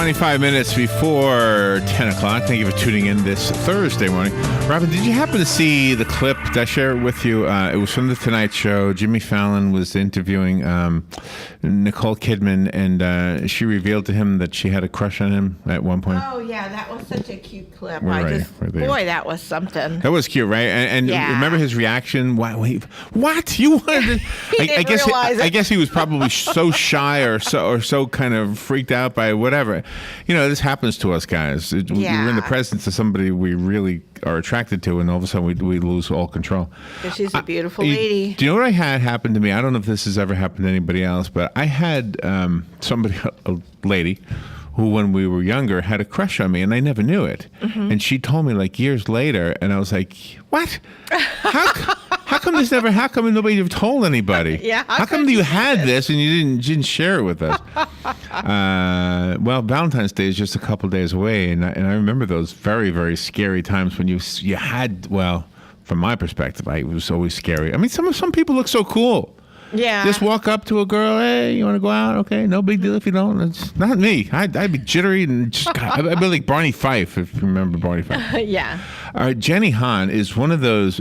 25 minutes before 10 o'clock. Thank you for tuning in this Thursday morning. Robin, did you happen to see the clip? Did I share it with you? It was from The Tonight Show. Jimmy Fallon was interviewing Nicole Kidman, and she revealed to him that she had a crush on him at one point. Oh, yeah, that was such a cute clip. Right, boy, that was something. That was cute, right? And Yeah. remember his reaction? What? You wanted to... He didn't realize it. I guess he was probably so shy or so kind of freaked out by whatever. You know, this happens to us guys. We're in the presence of somebody we really are attracted to, and all of a sudden we lose all control. But she's a beautiful lady. Do you know what I had happen to me? I don't know if this has ever happened to anybody else, but I had somebody, a lady, who when we were younger had a crush on me, and I never knew it. Mm-hmm. And she told me like years later, and I was like, what? How come this never? How come nobody ever told anybody? Yeah. How come you had this and you didn't share it with us? Well, Valentine's Day is just a couple days away, and I remember those very, very scary times when you had. Well, from my perspective, it was always scary. I mean, some people look so cool. Yeah. Just walk up to a girl, hey, you want to go out? Okay, no big deal if you don't. It's not me. I'd be jittery and just, I'd be like Barney Fife, if you remember Barney Fife. Yeah. Jenny Han is one of those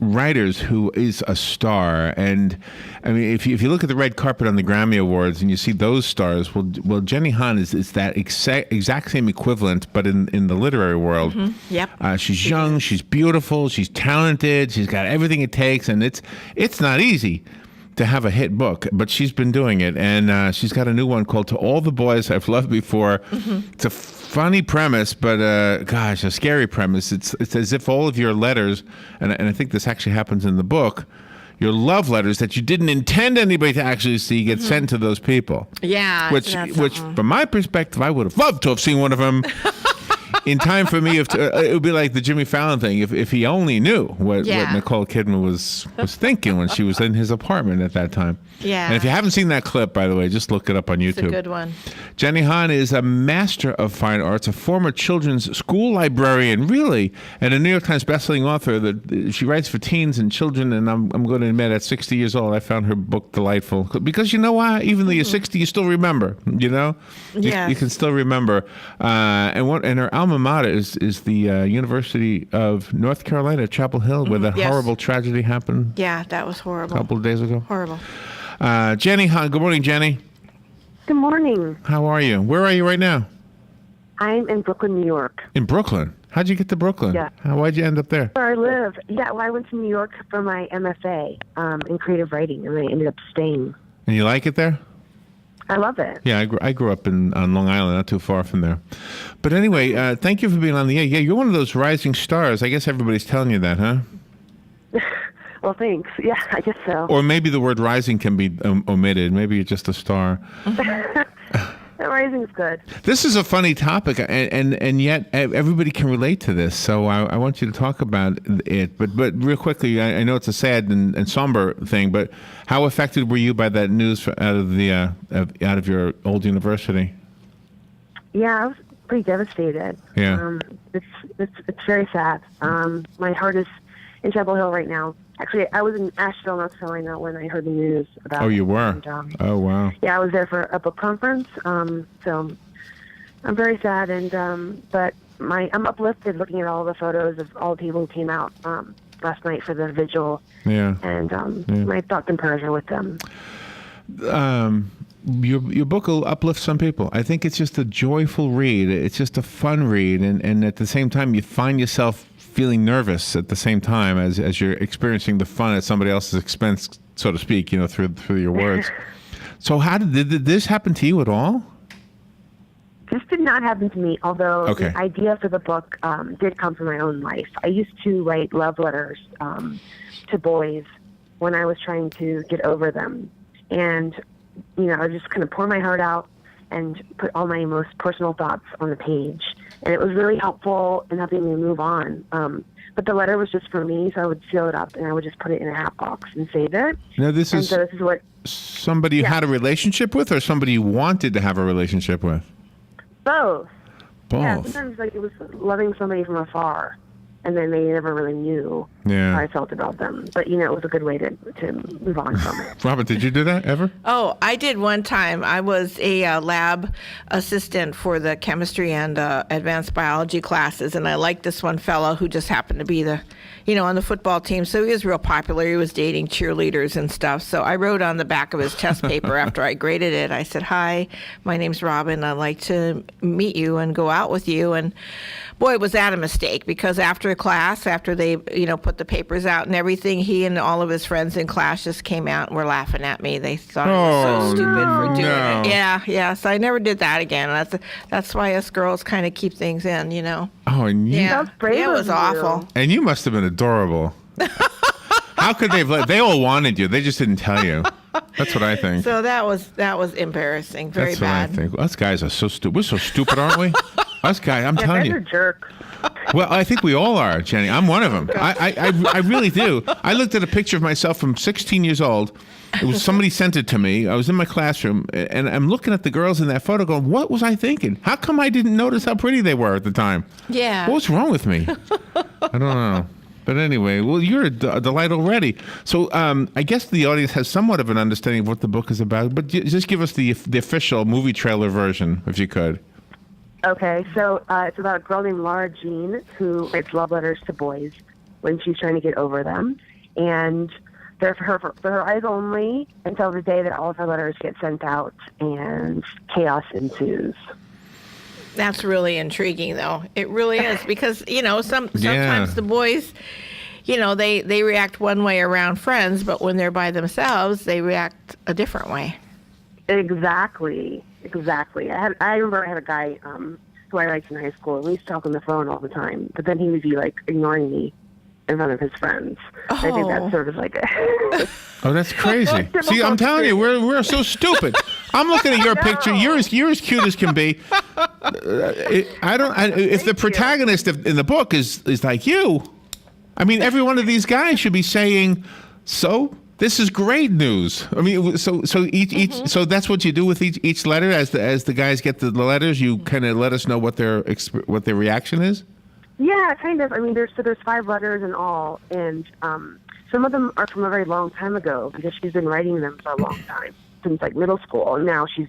writers who is a star. And I mean, if you look at the red carpet on the Grammy Awards and you see those stars, well, Jenny Han is that exact same equivalent, but in the literary world. Mm-hmm. Yep. She's young, she's beautiful, she's talented, she's got everything it takes, and it's not easy to have a hit book, but she's been doing it, and she's got a new one called To All the Boys I've Loved Before. Mm-hmm. It's a funny premise, but gosh, a scary premise. It's as if all of your letters, and I think this actually happens in the book, your love letters that you didn't intend anybody to actually see get sent to those people. Yeah. Which from my perspective, I would have loved to have seen one of them. In time for me, it would be like the Jimmy Fallon thing. If he only knew what Nicole Kidman was thinking when she was in his apartment at that time. Yeah. And if you haven't seen that clip, by the way, just look it up on YouTube. It's a good one. Jenny Han is a master of fine arts, a former children's school librarian, really, and a New York Times bestselling author. That she writes for teens and children. And I'm going to admit, at 60 years old, I found her book delightful because you know what? Even though you're 60, you still remember. You know, you can still remember. And her alma mater is the University of North Carolina, Chapel Hill, where the horrible tragedy happened. Yeah, that was horrible. A couple of days ago. Horrible. Jenny Han, good morning, Jenny. Good morning. How are you? Where are you right now? I'm in Brooklyn, New York. In Brooklyn? How'd you get to Brooklyn? Yeah. Why'd you end up there? Where I live. Yeah, well, I went to New York for my MFA in creative writing, and I ended up staying. And you like it there? I love it. Yeah, I grew up on Long Island, not too far from there. But anyway, thank you for being on the air. Yeah, you're one of those rising stars. I guess everybody's telling you that, huh? Well, thanks. Yeah, I guess so. Or maybe the word rising can be omitted. Maybe you're just a star. Rising's good. This is a funny topic, and yet everybody can relate to this. So I want you to talk about it. But real quickly, I know it's a sad and somber thing, but how affected were you by that news out of your old university? Yeah, I was pretty devastated. Yeah. It's very sad. My heart is in Chapel Hill right now. Actually, I was in Asheville, North Carolina, when I heard the news about it. Oh, you were? And, oh, wow. Yeah, I was there for a book conference. So I'm very sad, but I'm uplifted looking at all the photos of all the people who came out last night for the vigil. Yeah. And my thoughts and prayers are with them. Your book will uplift some people. I think it's just a joyful read. It's just a fun read, and at the same time, you find yourself feeling nervous at the same time as you're experiencing the fun at somebody else's expense, so to speak, through your words. So how did this happen to you at all? This did not happen to me, although the idea for the book did come from my own life. I used to write love letters to boys when I was trying to get over them. And, I would just kind of pour my heart out and put all my most personal thoughts on the page. And it was really helpful in helping me move on. But the letter was just for me, so I would seal it up and I would just put it in a hat box and save it. Now, this is what somebody you had a relationship with, or somebody you wanted to have a relationship with? Both. Both. Yeah, sometimes it was loving somebody from afar. and then they never really knew Yeah. how I felt about them. But, you know, it was a good way to move on from it. Robin, did you do that ever? Oh, I did one time. I was a lab assistant for the chemistry and advanced biology classes, and I liked this one fellow who just happened to be on the football team. So he was real popular. He was dating cheerleaders and stuff. So I wrote on the back of his test paper after I graded it, I said, "Hi, my name's Robin. I'd like to meet you and go out with you." And boy, was that a mistake, because after class, after they, put the papers out and everything, he and all of his friends in class just came out and were laughing at me. They thought I was so stupid for doing no. it. Yeah. So I never did that again. That's why us girls kind of keep things in, Oh, and you, Yeah. That's brave Yeah, it of was you. awful. and you must have been adorable. How could they have they all wanted you. They just didn't tell you. That's what I think. So that was embarrassing. Very That's bad. what I think. Us guys are so stupid. We're so stupid, aren't we? Us guys, I'm Yeah, telling guys you. are jerks. Well, I think we all are, Jenny. I'm one of them. I really do. I looked at a picture of myself from 16 years old. It was somebody sent it to me. I was in my classroom, and I'm looking at the girls in that photo going, what was I thinking? How come I didn't notice how pretty they were at the time? Yeah. What's wrong with me? I don't know. But anyway, well, you're a delight already. So I guess the audience has somewhat of an understanding of what the book is about, but just give us the official movie trailer version, if you could. Okay, so it's about a girl named Laura Jean who writes love letters to boys when she's trying to get over them. And they're for her eyes only until the day that all of her letters get sent out and chaos ensues. That's really intriguing, though. It really is, because sometimes Yeah. the boys, they react one way around friends, but when they're by themselves, they react a different way. Exactly. I remember I had a guy who I liked in high school, and we used to talk on the phone all the time, but then he would be like ignoring me in front of his friends. I think that's sort of like Oh, that's crazy. See, I'm telling you, we're so stupid. I'm looking at your picture. You're as cute as can be. If the protagonist in the book is like you, I mean, every one of these guys should be saying, "So this is great news." I mean, so so that's what you do with each letter as the guys get the letters. You kind of let us know what their reaction is. Yeah, kind of. I mean, there's 5 letters in all, and some of them are from a very long time ago because she's been writing them for a long time, since like middle school, and now she's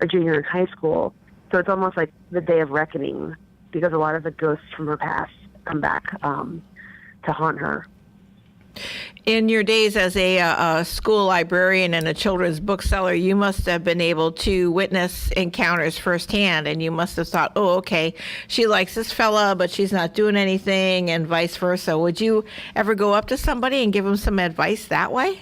a junior in high school. So it's almost like the day of reckoning, because a lot of the ghosts from her past come back to haunt her. In your days as a school librarian and a children's bookseller, you must have been able to witness encounters firsthand, and you must have thought, "Oh, okay, she likes this fella, but she's not doing anything," and vice versa. Would you ever go up to somebody and give them some advice that way?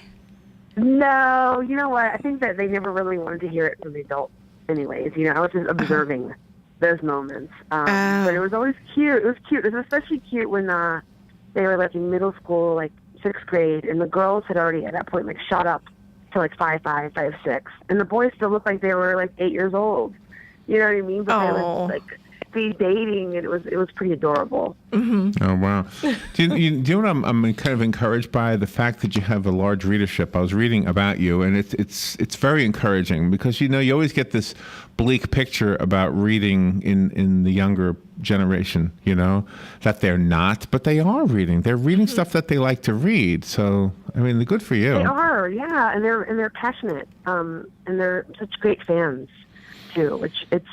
No, you know what? I think that they never really wanted to hear it from the adults anyways. I was just observing those moments. But it was always cute. It was cute. It was especially cute when they were like in middle school, like 6th grade, and the girls had already at that point like shot up to like 5'5", 5'6", and the boys still looked like they were like 8 years old. You know what I mean? But they would like be dating, and it was pretty adorable. Mm-hmm. Oh wow! Do you know what I'm kind of encouraged by? The fact that you have a large readership. I was reading about you, and it's very encouraging, because you always get this bleak picture about reading in the younger generation. That they're not, but they are reading. They're reading stuff that they like to read. So I mean, good for you. They are, yeah, and they're passionate, and they're such great fans too, which it's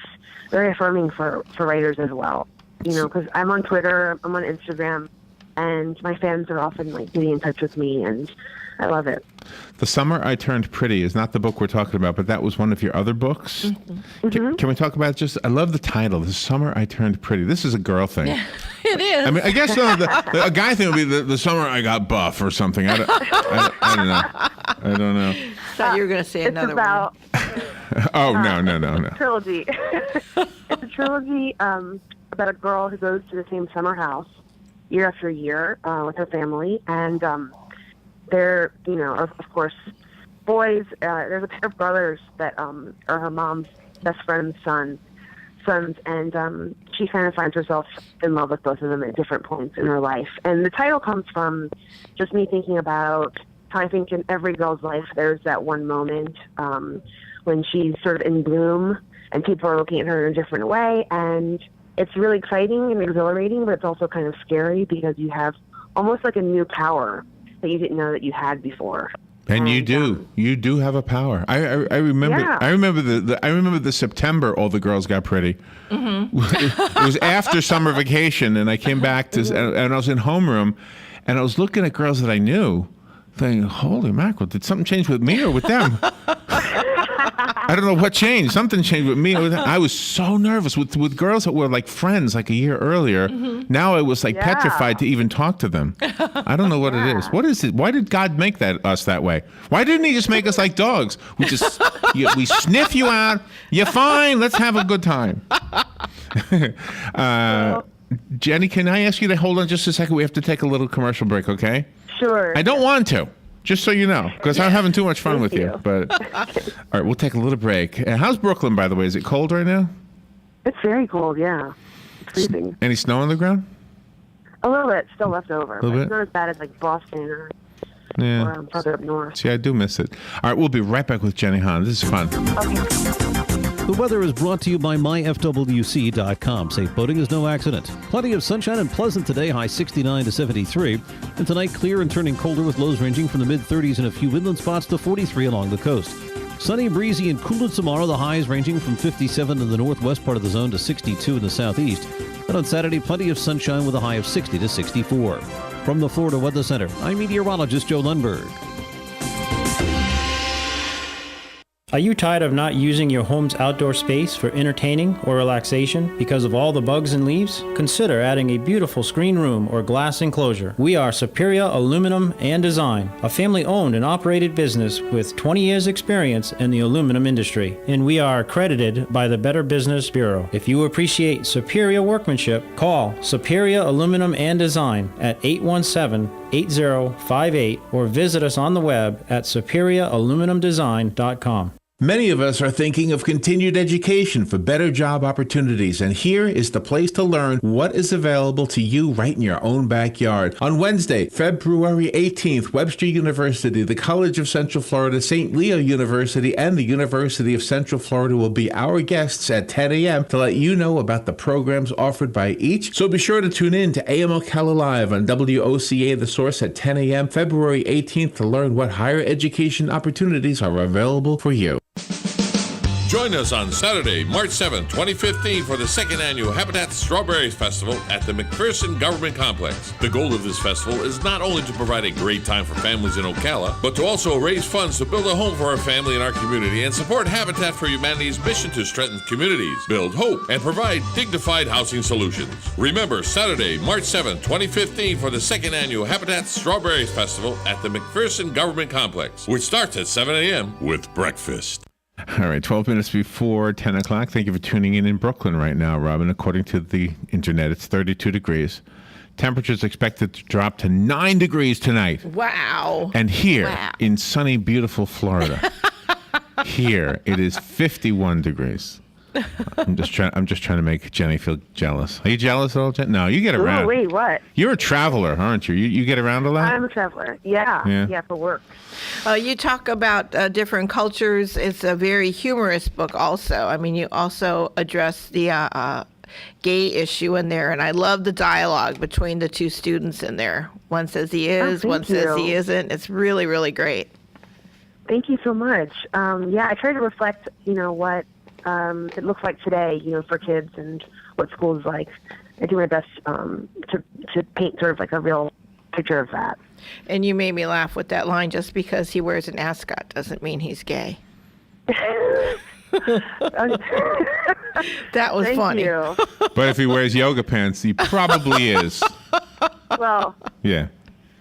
very affirming for writers as well. Because I'm on Twitter, I'm on Instagram, and my fans are often like getting in touch with me, and I love it. The Summer I Turned Pretty is not the book we're talking about, but that was one of your other books. Mm-hmm. Can we talk about I love the title, The Summer I Turned Pretty. This is a girl thing. Yeah, it is. I mean, I guess a guy thing would be the summer I got buff or something. I don't know. Thought you were going to say another about, one. Oh, no. Trilogy. It's a trilogy about a girl who goes to the same summer house year after year with her family, and they're, of course, boys. There's a pair of brothers that are her mom's best friend's sons, and she kind of finds herself in love with both of them at different points in her life. And the title comes from just me thinking about how I think in every girl's life there's that one moment when she's sort of in bloom and people are looking at her in a different way, and it's really exciting and exhilarating, but it's also kind of scary because you have almost like a new power that you didn't know that you had before. And you do have a power. I remember. Yeah. I remember the September. All the girls got pretty. Mm-hmm. It was after summer vacation, and I came back to, and I was in homeroom, and I was looking at girls that I knew, thinking, "Holy mackerel! Did something change with me or with them?" I don't know what changed. Something changed with me. I was so nervous with girls that were like friends like a year earlier. Mm-hmm. Now I was like petrified to even talk to them. I don't know what it is. What is it? Why did God make us that way? Why didn't He just make us like dogs? We just we sniff you out. You're fine. Let's have a good time. Jenny, can I ask you to hold on just a second? We have to take a little commercial break, okay? Sure. I don't want to. Just so you know, because I'm having too much fun with you. But all right, we'll take a little break. How's Brooklyn, by the way? Is it cold right now? It's very cold, yeah. It's freezing. Any snow on the ground? A little bit, still left over. A little bit? It's not as bad as like Boston or further up north. See, I do miss it. All right, we'll be right back with Jenny Hahn. This is fun. Okay. The weather is brought to you by myfwc.com. Safe boating is no accident. Plenty of sunshine and pleasant today, high 69 to 73. And tonight, clear and turning colder with lows ranging from the mid-30s in a few inland spots to 43 along the coast. Sunny, breezy, and cooler tomorrow, the highs ranging from 57 in the northwest part of the zone to 62 in the southeast. And on Saturday, plenty of sunshine with a high of 60 to 64. From the Florida Weather Center, I'm meteorologist Joe Lundberg. Are you tired of not using your home's outdoor space for entertaining or relaxation because of all the bugs and leaves? Consider adding a beautiful screen room or glass enclosure. We are Superior Aluminum and Design, a family-owned and operated business with 20 years experience in the aluminum industry, and we are accredited by the Better Business Bureau. If you appreciate superior workmanship, call Superior Aluminum and Design at 817-8058 or visit us on the web at superiораluminumdesign.com. Many of us are thinking of continued education for better job opportunities, and here is the place to learn what is available to you right in your own backyard. On Wednesday, February 18th, Webster University, the College of Central Florida, St. Leo University, and the University of Central Florida will be our guests at 10 a.m. to let you know about the programs offered by each. So be sure to tune in to AM Ocala Live on WOCA The Source at 10 a.m. February 18th to learn what higher education opportunities are available for you. Join us on Saturday, March 7, 2015 for the second annual Habitat Strawberries Festival at the McPherson Government Complex. The goal of this festival is not only to provide a great time for families in Ocala, but to also raise funds to build a home for our family and our community and support Habitat for Humanity's mission to strengthen communities, build hope, and provide dignified housing solutions. Remember, Saturday, March 7, 2015 for the second annual Habitat Strawberries Festival at the McPherson Government Complex, which starts at 7 a.m. with breakfast. All right, 12 minutes before 10 o'clock. Thank you for tuning in Brooklyn right now, Robin. According to the internet, it's 32 degrees. Temperatures expected to drop to 9 degrees tonight. Wow. And here in sunny, beautiful Florida, here it is 51 degrees. I'm just trying to make Jenny feel jealous. Are you jealous at all, Jen? No, you get around. Oh, wait, what? You're a traveler, aren't you? You get around a lot? I'm a traveler. Yeah, for work. You talk about different cultures. It's a very humorous book also. I mean, you also address the gay issue in there, and I love the dialogue between the two students in there. One says he is, one says he isn't. It's really, really great. Thank you so much. I try to reflect, what it looks like today, for kids and what school is like. I do my best to paint sort of like a real picture of that. And you made me laugh with that line, just because he wears an ascot doesn't mean he's gay. That was Thank funny. You. But if he wears yoga pants, he probably is. Well, yeah.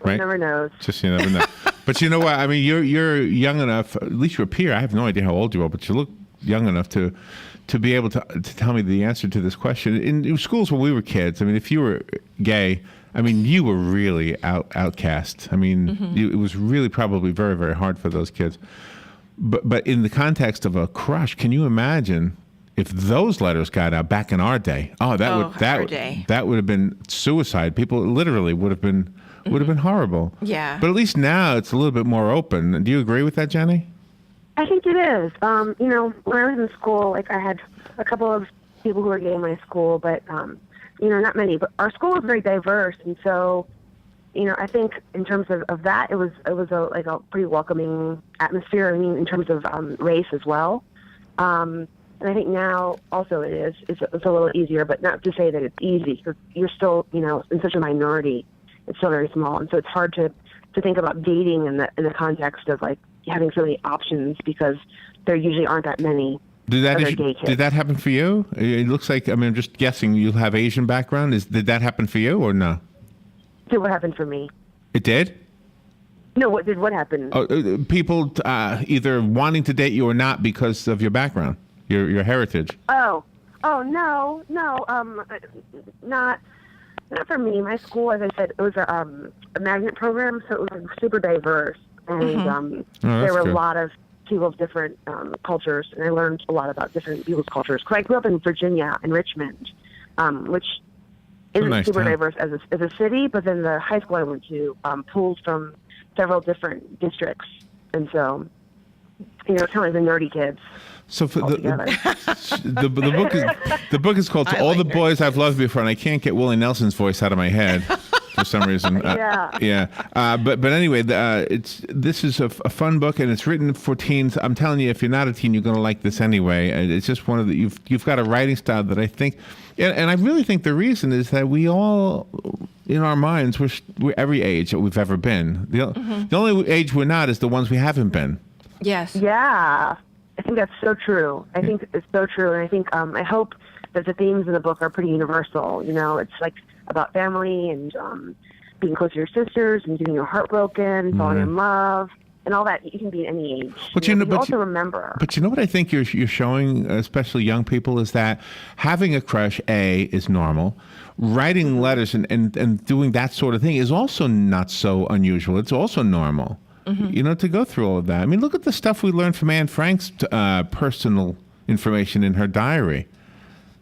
Right? One never knows. Just you never know. But you know what? I mean, you're young enough, at least you appear, I have no idea how old you are, but you look young enough to be able to tell me the answer to this question. In schools when we were kids, I mean, if you were gay, I mean, you were really outcast. I mean, it was really probably very, very hard for those kids. But in the context of a crush, can you imagine if those letters got out back in our day? Oh, that would have been suicide. People literally would have been horrible. Yeah. But at least now it's a little bit more open. Do you agree with that, Jenny? I think it is. When I was in school, I had a couple of, people who are gay in my school, but not many. But our school is very diverse, and so I think in terms of that, it was a pretty welcoming atmosphere. I mean, in terms of race as well. And I think now also it's a little easier, but not to say that it's easy, because you're still, in such a minority. It's still very small. And so it's hard to think about dating in the context of like having so many options, because there usually aren't that many other gay kids. Did that happen for you? It looks like, I'm just guessing you have Asian background. Did that happen for you or no? Did what happened for me? It did? No, what happened? Oh, people either wanting to date you or not because of your background. Your heritage. Oh, no, not for me. My school, as I said, it was a magnet program, so it was super diverse, and there were good. a lot of people of different cultures, and I learned a lot about different people's cultures. Because I grew up in Virginia, in Richmond, which isn't nice super town. diverse as a city, but then the high school I went to pulled from several different districts, and so it's kind of like the nerdy kids. So for altogether. the book is called "To All the Boys I've Loved Before," and I can't get Willie Nelson's voice out of my head for some reason. Yeah. But anyway, this is a fun book, and it's written for teens. I'm telling you, if you're not a teen, you're going to like this anyway. It's just one of the you've got a writing style that I think, and I really think the reason is that we all, in our minds, we're every age that we've ever been. The only age we're not is the ones we haven't been. Yes. Yeah, I think that's so true. I think it's so true, and I think I hope that the themes in the book are pretty universal. It's like about family and being close to your sisters and getting your heart broken, falling in love, and all that. You can be at any age. But you also remember. But you know what I think you're showing, especially young people, is that having a crush, is normal. Writing letters and doing that sort of thing is also not so unusual. It's also normal. To go through all of that. I mean, look at the stuff we learned from Anne Frank's personal information in her diary,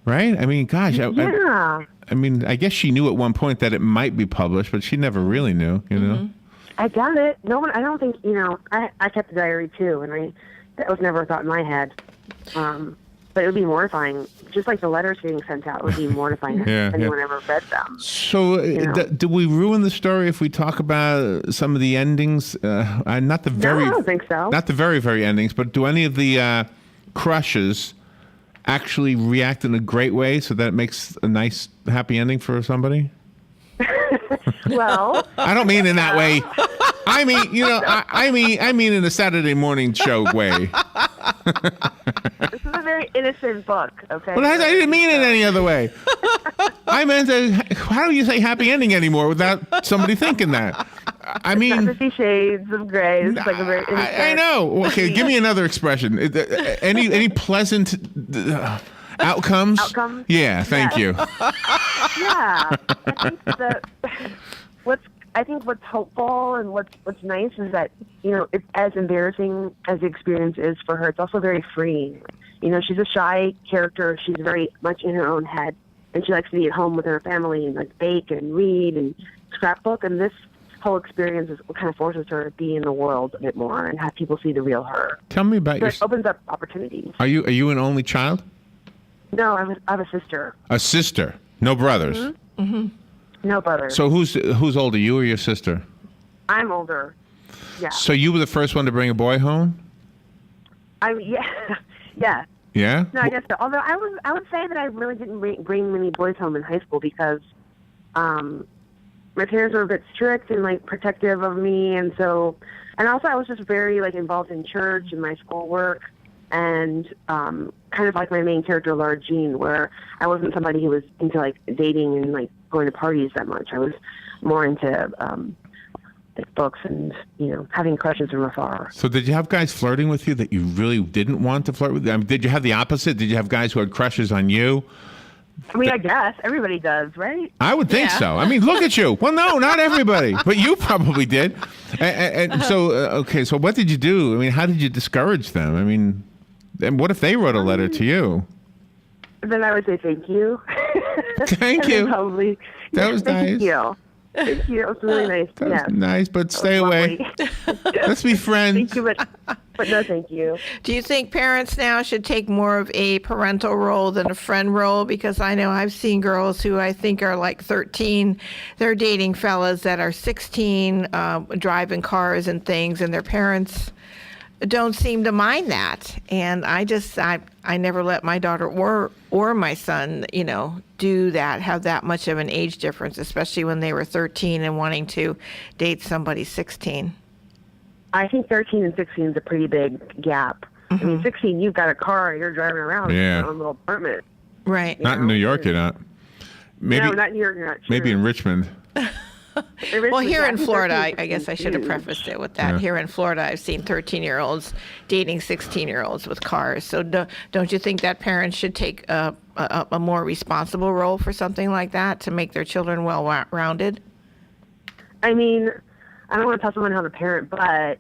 right? I mean, gosh. I guess she knew at one point that it might be published, but she never really knew, I doubt it. No one. I don't think. I kept a diary too, and that was never a thought in my head. But it would be mortifying, just like the letters getting sent out. It would be mortifying if anyone ever read them. So, do we ruin the story if we talk about some of the endings? Not the very. No, I don't think so. Not the very, very endings, but do any of the crushes actually react in a great way so that it makes a nice, happy ending for somebody? Well, I don't mean in that way. I mean, I mean in a Saturday morning show way. this is a very innocent book, okay? Well, I didn't mean it any other way. I meant how do you say happy ending anymore without somebody thinking that? I mean, 50 Shades of Grey. It's like a very innocent. I know. Okay, give me another expression. Any pleasant outcomes? Outcomes? Yeah, thank you. Yeah, I think what's hopeful and what's nice is that it's as embarrassing as the experience is for her. It's also very freeing. She's a shy character. She's very much in her own head, and she likes to be at home with her family and like bake and read and scrapbook. And this whole experience is what kind of forces her to be in the world a bit more and have people see the real her. Tell me about it opens up opportunities. Are you an only child? No, I have a sister. A sister, no brothers. Mm-hmm. No brothers. So who's older, you or your sister? I'm older. Yeah. So you were the first one to bring a boy home? Yeah. Yeah. Yeah? No, I guess so. Although I would say that I really didn't bring many boys home in high school because my parents were a bit strict and like protective of me, and also I was just very like involved in church and my schoolwork, and kind of like my main character Laura Jean, where I wasn't somebody who was into like dating and like going to parties that much. I was more into like books and having crushes from afar. So did you have guys flirting with you that you really didn't want to flirt with? I mean, did you have the opposite? Did you have guys who had crushes on you? I mean, I guess everybody does, right? I would think so. I mean, look at you. Well, no, not everybody, but you probably did. And so, okay, so what did you do? I mean, how did you discourage them? I mean, and what if they wrote a letter to you? Then I would say thank you. Thank you. Probably. That was nice. Thank you. Thank you. It was really nice. That's Yeah. nice, but stay away. Let's be friends. Thank you, but no, thank you. Do you think parents now should take more of a parental role than a friend role? Because I know I've seen girls who I think are like 13. They're dating fellas that are 16, driving cars and things, and their parents don't seem to mind that. And I never let my daughter or my son, do that, have that much of an age difference, especially when they were 13 and wanting to date somebody 16. I think 13 and 16 is a pretty big gap. I mean, 16, you've got a car, you're driving around in Yeah. your own little apartment. Right. Not in New York, you're not. Maybe, No, not in New York, not sure. maybe in Richmond. Well, here in Florida, I 13 guess I should have huge. prefaced it with that. Yeah. Here in Florida, I've seen 13-year-olds dating 16-year-olds with cars. So don't you think that parents should take a more responsible role for something like that to make their children well-rounded? I mean, I don't want to tell someone how to parent, but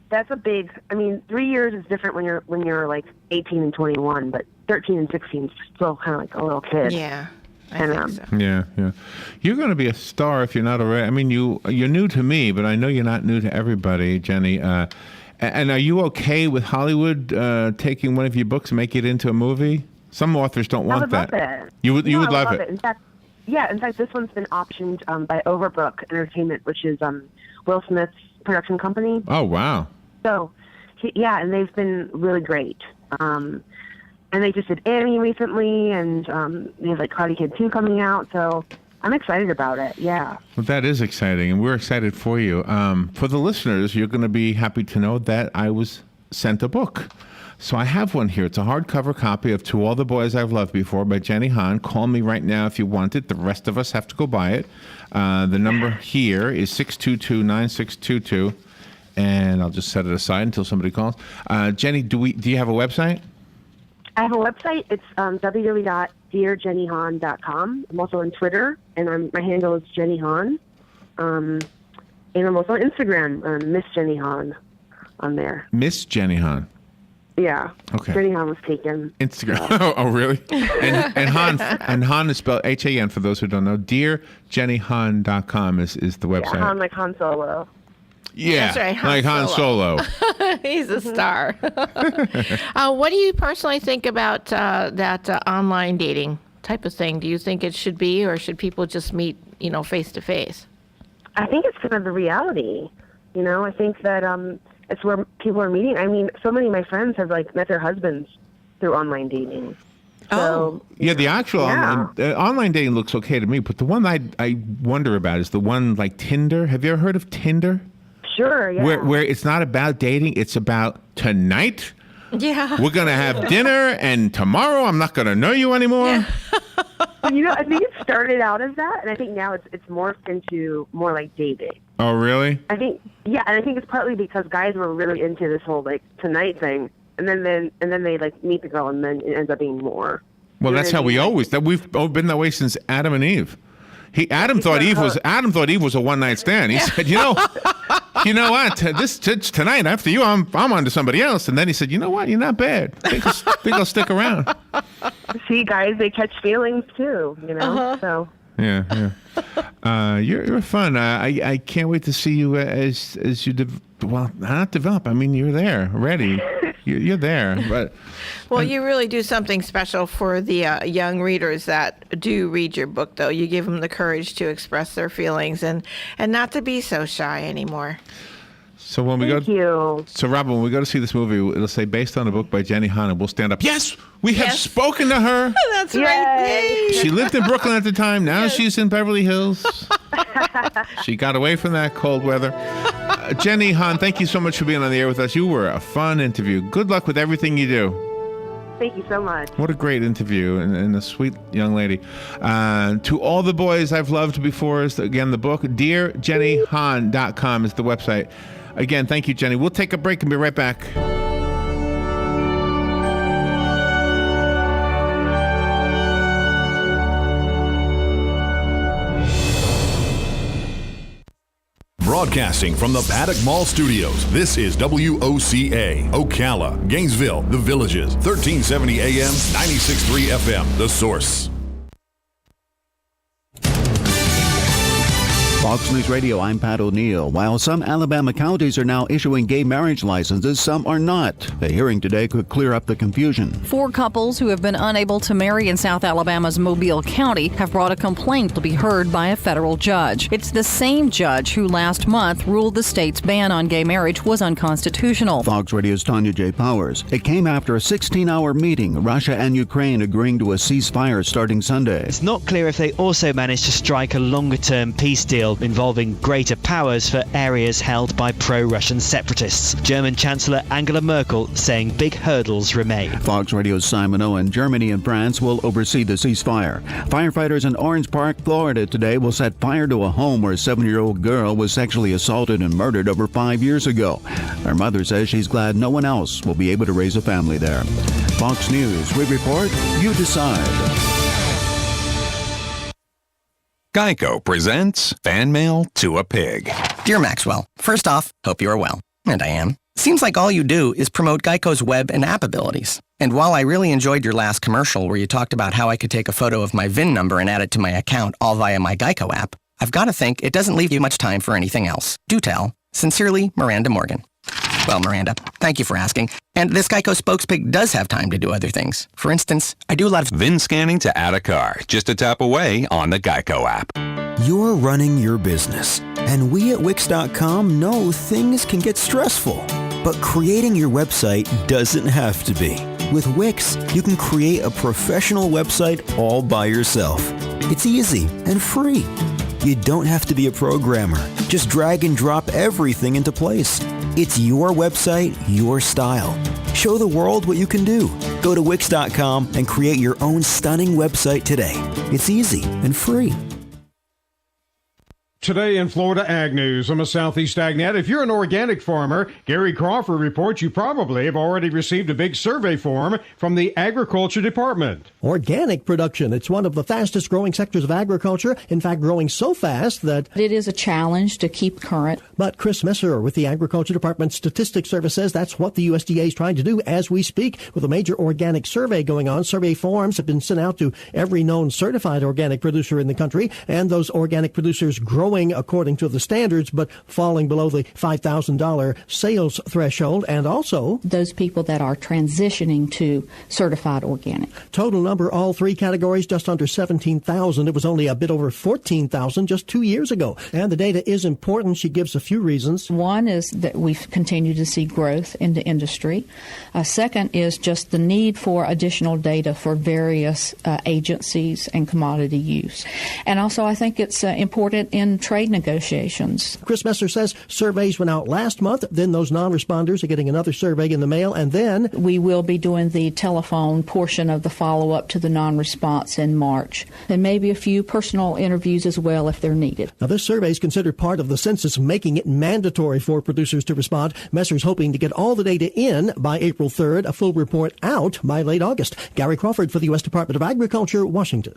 that's a big. I mean, 3 years is different when you're like 18 and 21, but 13 and 16 is still kind of like a little kid. Yeah, I And, think so. Yeah. You're going to be a star if you're not already. I mean, you're new to me, but I know you're not new to everybody, Jenny. And are you okay with Hollywood taking one of your books and make it into a movie? Some authors don't want I would that. love it. You would No, would I love would it. In fact, this one's been optioned by Overbrook Entertainment, which is Will Smith's production company. Oh wow. So, and they've been really great. And they just did Annie recently, and they have like Karate Kid 2 coming out. So I'm excited about it. Yeah. Well, that is exciting, and we're excited for you. For the listeners, you're going to be happy to know that I was sent a book. So I have one here. It's a hardcover copy of To All the Boys I've Loved Before by Jenny Han. Call me right now if you want it. The rest of us have to go buy it. The number here is 622-9622. And I'll just set it aside until somebody calls. Jenny, do you have a website? I have a website. It's www.dearjennyhan.com. I'm also on Twitter, and my handle is Jenny Han. And I'm also on Instagram, Miss Jenny Han, on there. Miss Jenny Han. Yeah. Okay. Jenny Han was taken. Instagram. Oh, really? And Han is spelled H-A-N for those who don't know. DearJennyHan.com is the website. Yeah, Han like Han Solo. Yeah, That's right, Han like Han Solo. He's a star. What do you personally think about that online dating type of thing? Do you think it should be, or should people just meet, face to face? I think it's kind of the reality. I think that it's where people are meeting. I mean, so many of my friends have like met their husbands through online dating. So, Yeah, the actual Yeah. online dating looks okay to me, but the one I wonder about is the one like Tinder. Have you ever heard of Tinder? Sure, yeah. Where it's not about dating, it's about tonight. Yeah. We're gonna have dinner, and tomorrow I'm not gonna know you anymore. Yeah. I think it started out as that, and I think now it's morphed into more like dating. Oh, really? I think, and I think it's partly because guys were really into this whole like tonight thing, and then they like meet the girl, and then it ends up being more. Well, You know that's what I how we mean? always. We've been that way since Adam and Eve. Adam thought Eve was a one night stand. He said, you know what? Tonight after you, I'm on to somebody else. And then he said, you know what? You're not bad. Think I'll stick around. See, guys, they catch feelings too. So. Yeah. You're fun. I can't wait to see you as you not develop. I mean, you're there already. You're there, but. Well, you really do something special for the young readers that do read your book, though. You give them the courage to express their feelings and not to be so shy anymore. So when we Thank you. So Robin, when we go to see this movie, it'll say based on a book by Jenny Han, and we'll stand up. Yes, we have Yes. spoken to her. That's right. Yay. She lived in Brooklyn at the time. Now she's in Beverly Hills. She got away from that cold weather. Jenny Han, thank you so much for being on the air with us. You were a fun interview. Good luck with everything you do. Thank you so much. What a great interview and a sweet young lady. To All the Boys I've Loved Before is, again, the book. DearJennyHan.com is the website. Again, thank you, Jenny. We'll take a break and be right back. Broadcasting from the Paddock Mall Studios, this is WOCA, Ocala, Gainesville, The Villages, 1370 AM, 96.3 FM, The Source. Fox News Radio, I'm Pat O'Neill. While some Alabama counties are now issuing gay marriage licenses, some are not. A hearing today could clear up the confusion. 4 couples who have been unable to marry in South Alabama's Mobile County have brought a complaint to be heard by a federal judge. It's the same judge who last month ruled the state's ban on gay marriage was unconstitutional. Fox Radio's Tanya J. Powers. It came after a 16-hour meeting, Russia and Ukraine agreeing to a ceasefire starting Sunday. It's not clear if they also managed to strike a longer-term peace deal involving greater powers for areas held by pro-Russian separatists. German Chancellor Angela Merkel saying big hurdles remain. Fox Radio's Simon Owen. Germany and France will oversee the ceasefire. Firefighters in Orange Park, Florida today will set fire to a home where a 7-year-old girl was sexually assaulted and murdered over 5 years ago. Her mother says she's glad no one else will be able to raise a family there. Fox News, we report, you decide. Geico presents Fan Mail to a Pig. Dear Maxwell, first off, hope you are well. And I am. Seems like all you do is promote Geico's web and app abilities. And while I really enjoyed your last commercial where you talked about how I could take a photo of my VIN number and add it to my account all via my Geico app, I've got to think it doesn't leave you much time for anything else. Do tell. Sincerely, Miranda Morgan. Well, Miranda, thank you for asking. And this Geico spokespig does have time to do other things. For instance, I do a lot of VIN scanning to add a car, just a tap away on the Geico app. You're running your business, and we at Wix.com know things can get stressful. But creating your website doesn't have to be. With Wix, you can create a professional website all by yourself. It's easy and free. You don't have to be a programmer. Just drag and drop everything into place. It's your website, your style. Show the world what you can do. Go to Wix.com and create your own stunning website today. It's easy and free. Today in Florida Ag News, I'm a Southeast AgNet. If you're an organic farmer, Gary Crawford reports you probably have already received a big survey form from the Agriculture Department. Organic production. It's one of the fastest growing sectors of agriculture. In fact, growing so fast that it is a challenge to keep current. But Chris Messer with the Agriculture Department Statistics Service says that's what the USDA is trying to do as we speak. With a major organic survey going on, survey forms have been sent out to every known certified organic producer in the country, and those organic producers growing according to the standards, but falling below the $5,000 sales threshold, and also those people that are transitioning to certified organic. Total number, all 3 categories, just under 17,000. It was only a bit over 14,000 just 2 years ago. And the data is important. She gives a few reasons. One is that we've continued to see growth in the industry. Second is just the need for additional data for various agencies and commodity use. And also I think it's important in trade negotiations. Chris Messer says surveys went out last month, then those non-responders are getting another survey in the mail, and then we will be doing the telephone portion of the follow-up to the non-response in March, and maybe a few personal interviews as well if they're needed. Now, this survey is considered part of the census, making it mandatory for producers to respond. Messer's hoping to get all the data in by April 3rd, a full report out by late August. Gary Crawford for the U.S. Department of Agriculture, Washington.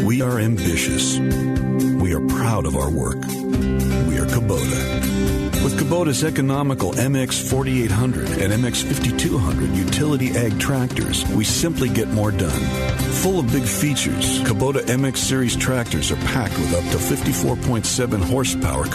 We are ambitious. We are proud of our work. We are Kubota. With Kubota's economical MX 4800 and MX 5200 utility ag tractors, we simply get more done. Full of big features, Kubota MX series tractors are packed with up to 54.7 horsepower.